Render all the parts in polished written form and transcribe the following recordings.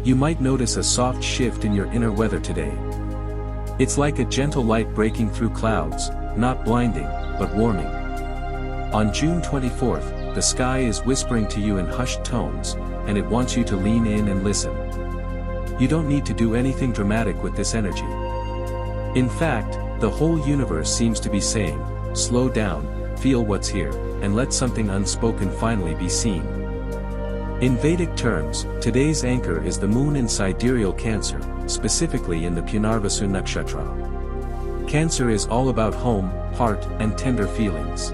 You might notice a soft shift in your inner weather today. It's like a gentle light breaking through clouds, not blinding, but warming. On June 24th, the sky is whispering to you in hushed tones, and it wants you to lean in and listen. You don't need to do anything dramatic with this energy. In fact, the whole universe seems to be saying, slow down, feel what's here, and let something unspoken finally be seen. In Vedic terms, today's anchor is the moon in sidereal Cancer, specifically in the Punarvasu Nakshatra. Cancer is all about home, heart, and tender feelings.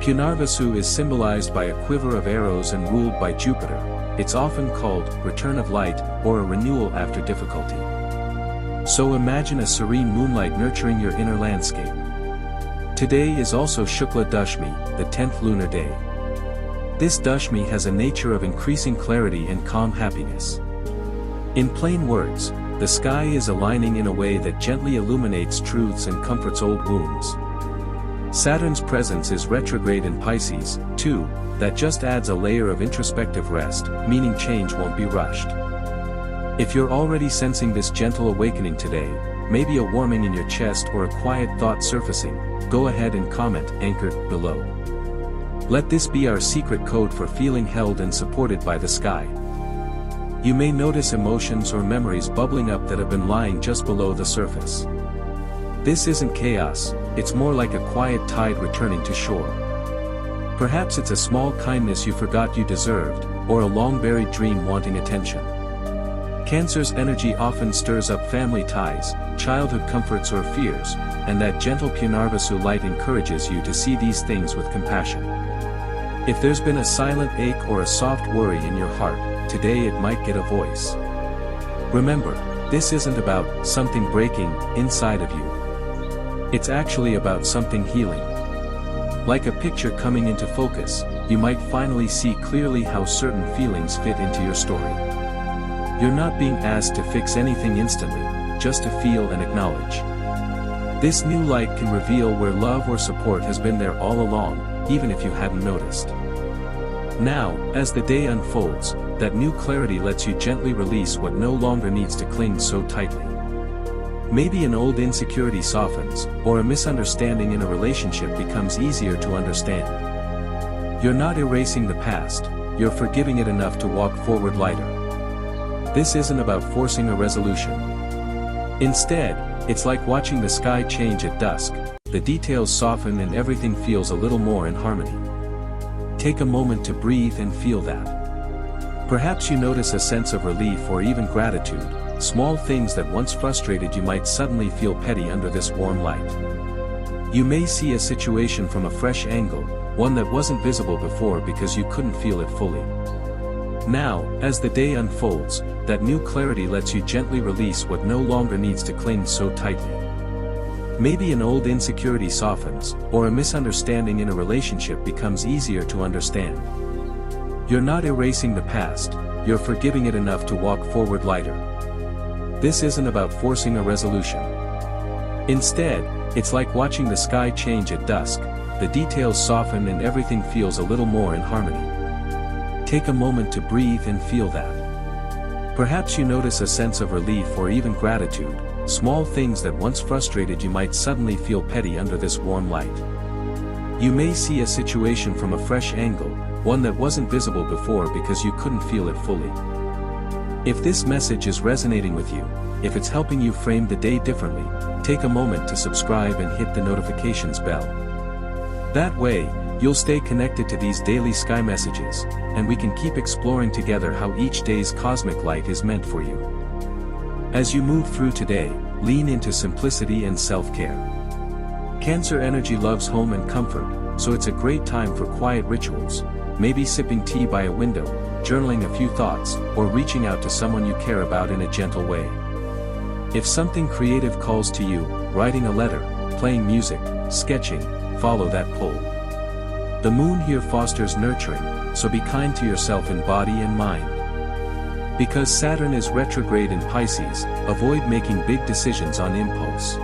Punarvasu is symbolized by a quiver of arrows and ruled by Jupiter. It's often called return of light or a renewal after difficulty. So imagine a serene moonlight nurturing your inner landscape. Today is also Shukla Dashmi, the 10th lunar day. This Dashmi has a nature of increasing clarity and calm happiness. In plain words, the sky is aligning in a way that gently illuminates truths and comforts old wounds. Saturn's presence is retrograde in Pisces, too, that just adds a layer of introspective rest, meaning change won't be rushed. If you're already sensing this gentle awakening today, maybe a warming in your chest or a quiet thought surfacing, go ahead and comment "anchored" below. Let this be our secret code for feeling held and supported by the sky. You may notice emotions or memories bubbling up that have been lying just below the surface. This isn't chaos, it's more like a quiet tide returning to shore. Perhaps it's a small kindness you forgot you deserved, or a long-buried dream wanting attention. Cancer's energy often stirs up family ties, childhood comforts or fears, and that gentle Punarvasu light encourages you to see these things with compassion. If there's been a silent ache or a soft worry in your heart, today it might get a voice. Remember, this isn't about something breaking inside of you. It's actually about something healing. Like a picture coming into focus, you might finally see clearly how certain feelings fit into your story. You're not being asked to fix anything instantly, just to feel and acknowledge. This new light can reveal where love or support has been there all along, even if you hadn't noticed. Now, as the day unfolds, that new clarity lets you gently release what no longer needs to cling so tightly. Maybe an old insecurity softens, or a misunderstanding in a relationship becomes easier to understand. You're not erasing the past, you're forgiving it enough to walk forward lighter. This isn't about forcing a resolution. Instead, it's like watching the sky change at dusk. The details soften and everything feels a little more in harmony. Take a moment to breathe and feel that. Perhaps you notice a sense of relief or even gratitude. Small things that once frustrated you might suddenly feel petty under this warm light. You may see a situation from a fresh angle, one that wasn't visible before because you couldn't feel it fully. Now, as the day unfolds, that new clarity lets you gently release what no longer needs to cling so tightly. Maybe an old insecurity softens, or a misunderstanding in a relationship becomes easier to understand. You're not erasing the past, you're forgiving it enough to walk forward lighter. This isn't about forcing a resolution. Instead, it's like watching the sky change at dusk. The details soften and everything feels a little more in harmony. Take a moment to breathe and feel that. Perhaps you notice a sense of relief or even gratitude. Small things that once frustrated you might suddenly feel petty under this warm light. You may see a situation from a fresh angle, one that wasn't visible before because you couldn't feel it fully. If this message is resonating with you, if it's helping you frame the day differently, take a moment to subscribe and hit the notifications bell. That way, you'll stay connected to these daily sky messages, and we can keep exploring together how each day's cosmic light is meant for you. As you move through today, lean into simplicity and self-care. Cancer energy loves home and comfort, so it's a great time for quiet rituals, maybe sipping tea by a window, journaling a few thoughts, or reaching out to someone you care about in a gentle way. If something creative calls to you, writing a letter, playing music, sketching, follow that pull. The moon here fosters nurturing, so be kind to yourself in body and mind. Because Saturn is retrograde in Pisces, avoid making big decisions on impulse.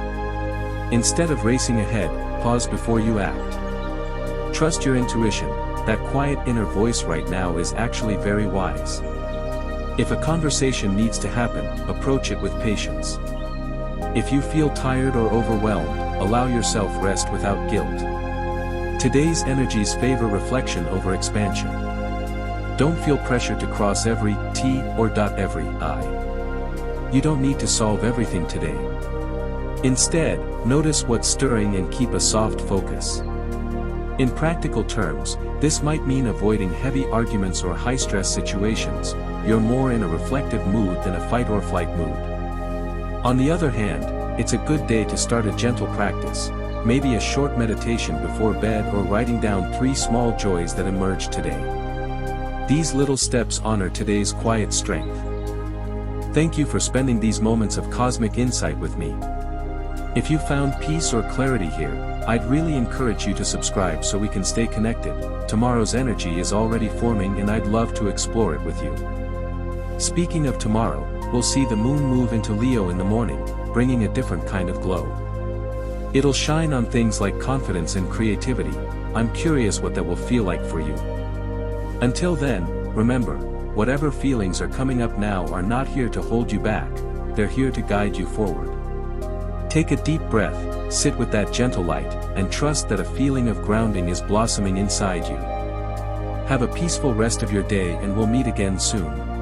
Instead of racing ahead, pause before you act. Trust your intuition, that quiet inner voice right now is actually very wise. If a conversation needs to happen, approach it with patience. If you feel tired or overwhelmed, allow yourself rest without guilt. Today's energies favor reflection over expansion. Don't feel pressure to cross every T or dot every I. You don't need to solve everything today. Instead, notice what's stirring and keep a soft focus. In practical terms, this might mean avoiding heavy arguments or high-stress situations. You're more in a reflective mood than a fight-or-flight mood. On the other hand, it's a good day to start a gentle practice, maybe a short meditation before bed or writing down 3 small joys that emerged today. These little steps honor today's quiet strength. Thank you for spending these moments of cosmic insight with me. If you found peace or clarity here, I'd really encourage you to subscribe so we can stay connected. Tomorrow's energy is already forming and I'd love to explore it with you. Speaking of tomorrow, we'll see the moon move into Leo in the morning, bringing a different kind of glow. It'll shine on things like confidence and creativity. I'm curious what that will feel like for you. Until then, remember, whatever feelings are coming up now are not here to hold you back, they're here to guide you forward. Take a deep breath, sit with that gentle light, and trust that a feeling of grounding is blossoming inside you. Have a peaceful rest of your day and we'll meet again soon.